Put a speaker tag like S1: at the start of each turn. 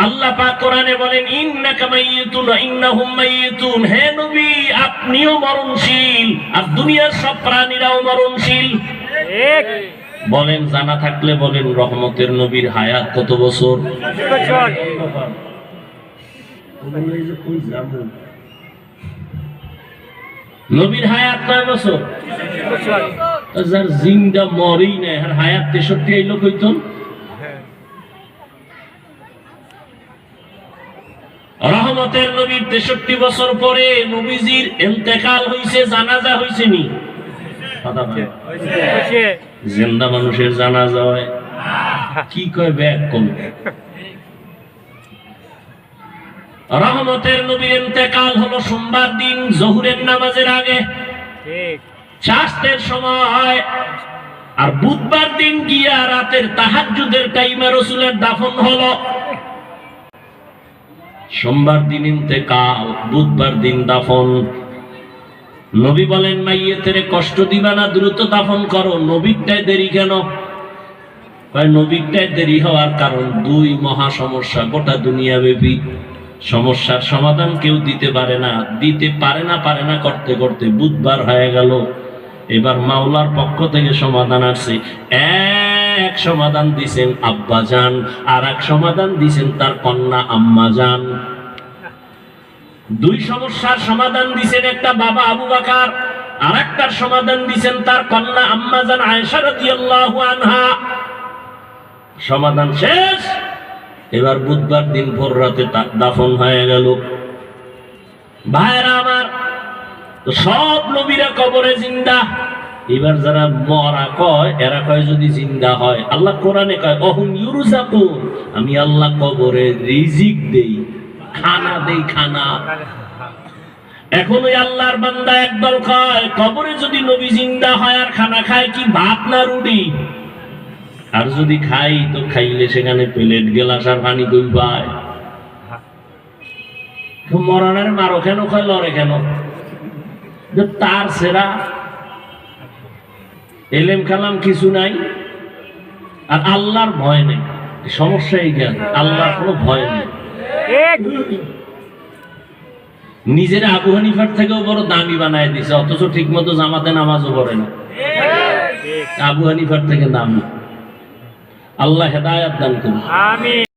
S1: আল্লাহ পাক কোরআনে বলেন ইন্নাকা মাইয়িতুন ওয়া ইন্নাহুম মাইয়িতুন, হে নবী আপনিও মরণশীল আর দুনিয়ার সব প্রাণীরাও মরণশীল।
S2: ঠিক
S1: বলেন জানা থাকলে বলেন রহমতের নবীর হায়াত কত বছর? নবীর হায়াত কয় বছর? যার জিন্দা মরেই না আর হায়াত 63 আইলো কইতন। রহমতের নবীর 63 বছর পরে নবীজির ইন্তেকাল হইছে, জানাজা হইছে নি? জিন্দা মানুষের জানাজা হয় কি কয় ব্যাগ কম। রহমতের নবীর ইন্তেকাল হলো সোমবার দিন জোহরের নামাজের আগে,
S2: ঠিক
S1: শাস্তের সময়। আর বুধবার দিন গিয়া রাতের তাহাজ্জুদের টাইমে রাসূলের দাফন হলো। সোমবার দিন ইন্তেকাল, বুধবার দিন দাফন। নবী বলেন মাইয়েতের কষ্ট দিবা না, দ্রুত দাফন করো। নবীরটায় দেরি কেন? নবীরটায় দেরি হওয়ার কারণ দুই মহা সমস্যা গোটা দুনিয়া ব্যাপী। সমস্যার সমাধান কেউ দিতে পারে না করতে করতে বুধবার হয়ে গেল। এবার মাওলার পক্ষ থেকে সমাধান আসছে। এক সমাধান দিছেন আব্বাজান, আর এক সমাধান দিছেন তার কন্যা আম্মাজান। দুই সমস্যার সমাধান দিছেন একটা বাবা আবু বকর, আর একটার সমাধান দিছেন তার কন্যা আম্মাজান আয়েশা রাদিয়াল্লাহু আনহা। সমাধান শেষ। এবার বুধবার দিন ভোর রাতে দাফন হয়ে গেল। ভাইরা আমার, সব নবীরা কবরে জিন্দা। এবার যারা মরা কয়, এরা কয় যদি জিন্দা হয়, আল্লাহ কোরআনে কয় অহুম ইউরজাকুন, আমি আল্লাহ কবরে রিজিক দেই, খানা দেই, খানা। এখন ওই আল্লাহর বান্দা একদল কয় কবরে যদি নবী জিন্দা হয় আর খানা খায়, কি ভাত না রুটি? আর যদি খাই তো খাইলে সেখানে প্লেট গেলাস আর পানি কই পায়। মরণের মারো কেন, কয় লড়ে কেন? তার সেরা এলেম কালাম কিছু নাই, আর আল্লাহর ভয় নেই। সমস্যা এই জ্ঞান, আল্লাহর কোনো ভয় নেই। নিজের আবু হানিফার থেকেও বড় দামি বানায় দিছে, অথচ ঠিক মতো জামাতে নামাজও পড়ে না। আবু হানিফার থেকে দামি। আল্লাহ হেদায়েত দান করুন। আমিন।